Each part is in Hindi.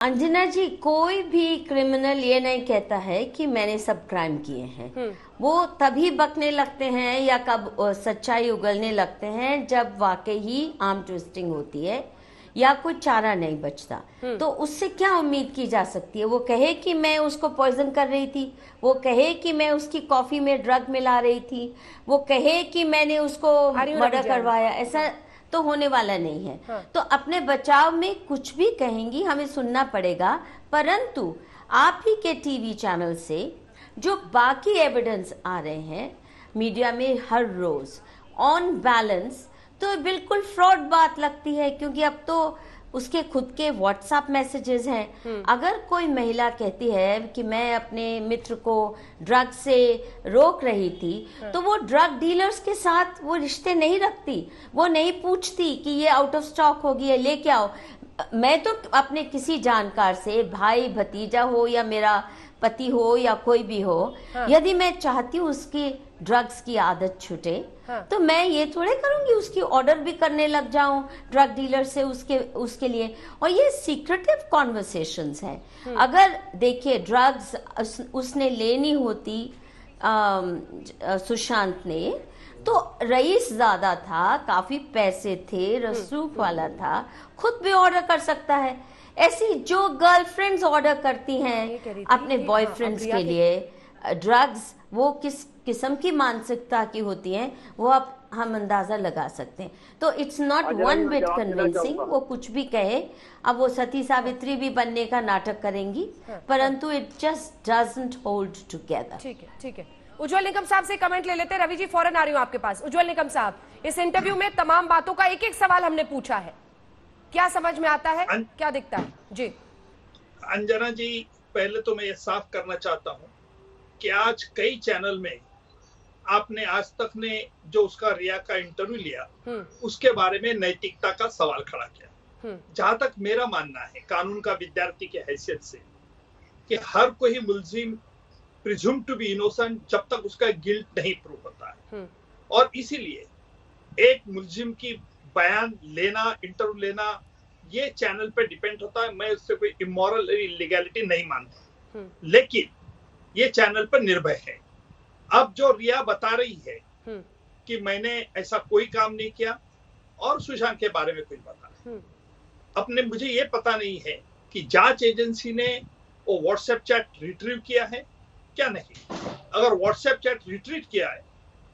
अंजना जी, कोई भी क्रिमिनल ये नहीं कहता है कि मैंने सब क्राइम किए हैं। वो तभी बकने लगते हैं या कब सच्चाई उगलने लगते हैं जब वाकई ही आर्म ट्विस्टिंग होती है या कोई चारा नहीं बचता। तो उससे क्या उम्मीद की जा सकती है? वो कहे कि मैं उसको पॉइजन कर रही थी, वो कहे कि मैं उसकी कॉफी में ड्रग मिला रही थी, वो कहे कि मैंने उसको मर्डर करवाया, ऐसा तो होने वाला नहीं है। हाँ। तो अपने बचाव में कुछ भी कहेंगी, हमें सुनना पड़ेगा। परंतु आप ही के टीवी चैनल से जो बाकी एविडेंस आ रहे हैं मीडिया में हर रोज ऑन बैलेंस, तो बिल्कुल फ्रॉड बात लगती है, क्योंकि अब तो उसके खुद के व्हाट्सएप मैसेजेस हैं। अगर कोई महिला कहती है कि मैं अपने मित्र को ड्रग से रोक रही थी, तो वो ड्रग डीलर्स के साथ वो रिश्ते नहीं रखती, वो नहीं पूछती कि ये आउट ऑफ स्टॉक होगी है, लेके आओ। मैं तो अपने किसी जानकार से, भाई भतीजा हो या मेरा पति हो या कोई भी हो, यदि मैं चाहती हूँ उसकी ड्रग्स की आदत छूटे, तो मैं ये थोड़े करूंगी उसकी ऑर्डर भी करने लग जाऊं ड्रग डीलर से उसके लिए। और ये सीक्रेटिव कॉन्वर्सेशंस हैं। अगर देखिए ड्रग्स उसने लेनी होती सुशांत ने, तो रईस ज्यादा था, काफी पैसे थे, रसूख वाला था, खुद भी ऑर्डर कर सकता है। ऐसी जो गर्लफ्रेंड्स ऑर्डर करती हैं अपने बॉयफ्रेंड्स के लिए ड्रग्स, वो किस किस्म की मानसिकता की होती हैं वो अब हम अंदाजा लगा सकते हैं। तो it's not one bit convincing, वो कुछ भी कहे। अब वो सती सावित्री भी बनने का नाटक करेंगी, परंतु it just doesn't hold together. ठीक है, ठीक है। उज्जवल निकम साहब से कमेंट ले लेते हैं। रवि जी फौरन आ रही हूं आपके पास। उज्जवल निकम साहब, इस इंटरव्यू में तमाम बातों का एक एक सवाल हमने पूछा है, क्या समझ में आता है, क्या दिखता है? जी अंजना जी, पहले तो मैं ये साफ करना चाहता हूं कि आज कई चैनल में आपने आज तक ने जो उसका रिया का इंटरव्यू लिया उसके बारे में नैतिकता का सवाल खड़ा किया। जहां तक मेरा मानना है कानून का विद्यार्थी की हैसियत से कि हर कोई मुलजिम प्रिज्यूम टू बी इनोसेंट जब तक उसका गिल्ट नहीं प्रूव होता है। और इसीलिए एक मुलजिम की बयान लेना, इंटरव्यू लेना, ये चैनल पे डिपेंड होता है। मैं उससे कोई इमोरल इलीगैलिटी नहीं मानता, लेकिन ये चैनल पर निर्भय है। अब जो रिया बता रही है कि मैंने ऐसा कोई काम नहीं किया और सुशांत के बारे में कुछ बता, अपने मुझे ये पता नहीं है कि जांच एजेंसी ने वो व्हाट्सएप चैट रिट्रीव किया है क्या नहीं। अगर व्हाट्सएप चैट रिट्रीव किया है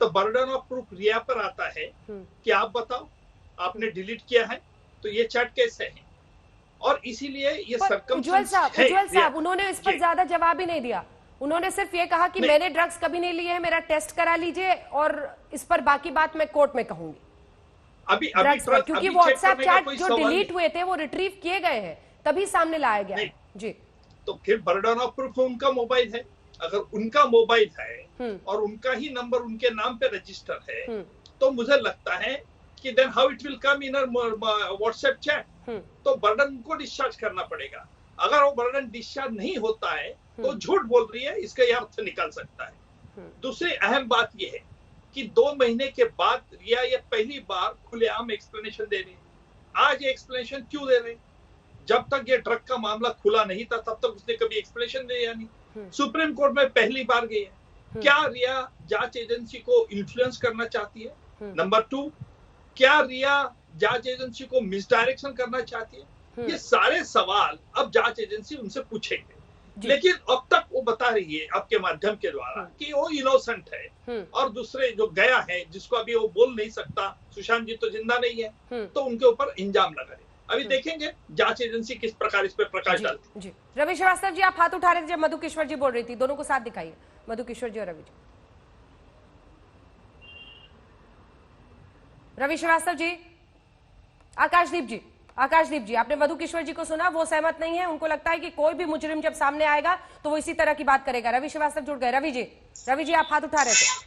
तो बर्डन ऑफ प्रूफ रिया पर आता है कि आप बताओ आपने डिलीट किया है तो ये चैट कैसे है। और इसीलिए ये उज्जवल साहब उन्होंने इस पर ज्यादा जवाब ही नहीं दिया। उन्होंने सिर्फ ये कहा कि मैंने ड्रग्स कभी नहीं लिए है, मेरा टेस्ट करा लीजिए और इस पर बाकी बात मैं कोर्ट में कहूंगी। अभी क्योंकि व्हाट्सएप चैट जो डिलीट हुए थे वो रिट्रीव किए गए हैं, तभी सामने लाया गया है। जी, तो फिर बर्डन ऑफ प्रूफ उनका मोबाइल है। अगर उनका मोबाइल है और उनका ही नंबर उनके नाम पे रजिस्टर है, तो मुझे लगता है कि then how it will come in WhatsApp chat. तो बर्डन को डिस्चार्ज करना पड़ेगा। अगर वो बर्डन डिस्चार्ज नहीं होता है तो झूठ बोल रही है, इसका यह अर्थ निकल सकता है। दूसरी अहम बात यह है कि 2 महीने के बाद रिया ये पहली बार खुलेआम एक्सप्लेनेशन दे रही है। आज ये एक्सप्लेनेशन क्यों दे रहे? जब तक ये ड्रग का मामला खुला नहीं था तब तक उसने कभी एक्सप्लेनेशन दिया नहीं। सुप्रीम कोर्ट में पहली बार गई है। क्या रिया जांच एजेंसी को इन्फ्लुएंस करना चाहती है? नंबर 2, क्या रिया जांच एजेंसी को मिसडायरेक्शन करना चाहती है? ये सारे सवाल अब जांच एजेंसी उनसे पूछेंगे। लेकिन अब तक वो बता रही है आपके माध्यम के द्वारा कि वो इनोसेंट है। और दूसरे जो गया है जिसको अभी वो बोल नहीं सकता, सुशांत जी तो जिंदा नहीं है, तो उनके ऊपर इंजाम लगा रहे। अभी देखेंगे जांच एजेंसी किस प्रकार इस पर प्रकाश डालती है। रवि श्रीवास्तव जी, आप हाथ उठा रहे थे जब मधु किश्वर जी बोल रही थी, दोनों को साथ दिखाइए, मधु किश्वर जी और रवि जी। रवि श्रीवास्तव जी, आकाशदीप जी, आपने मधु किश्वर जी को सुना, वो सहमत नहीं है। उनको लगता है कि कोई भी मुजरिम जब सामने आएगा तो वो इसी तरह की बात करेगा। रवि श्रीवास्तव जुड़ गए। रवि जी आप हाथ उठा रहे थे।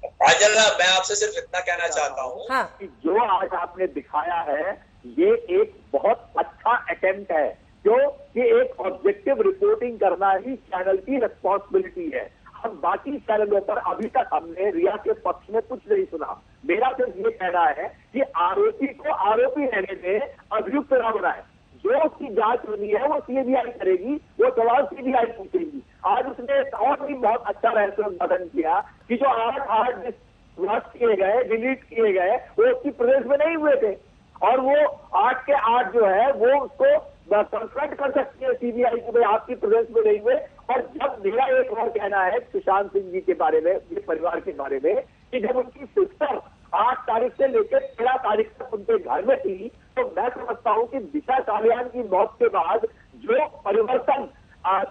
काजल, मैं आपसे सिर्फ इतना कहना चाहता हूँ कि जो आज आपने दिखाया है ये एक बहुत अच्छा अटेम्प्ट है, जो कि एक ऑब्जेक्टिव रिपोर्टिंग करना ही चैनल की रिस्पॉन्सिबिलिटी है। हम बाकी चैनलों पर अभी तक हमने रिया के पक्ष में कुछ नहीं सुना। मेरा सिर्फ ये कहना है कि आरोपी को आरोपी रहने दें, अभियुक्त न बनाए। जो उसकी जांच होनी है वो सीबीआई करेगी, वो सवाल सीबीआई पूछेगी। आज उसने और भी बहुत अच्छा रहस्योद्घाटन किया कि जो 8 हार्ड डिस्क नष्ट किए गए, डिलीट किए गए, वो उसकी प्रदेश में नहीं हुए थे, और वो 8 के 8 जो है वो उसको कंफ्रंट कर सकती है सीबीआई को, भाई आपकी प्रदेश में नहीं हुए। और जब मेरा एक और कहना है सुशांत सिंह जी के बारे में, ये परिवार के बारे में, कि जब उनकी सिस्टर 8 तारीख से लेकर 13 तारीख तक उनके घर में थी, तो मैं समझता हूं कि दिशा कालियान की मौत के बाद जो परिवर्तन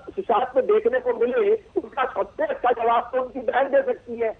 सुशांत में देखने को मिले, उसका सबसे अच्छा जवाब तो उनकी बहन दे सकती है।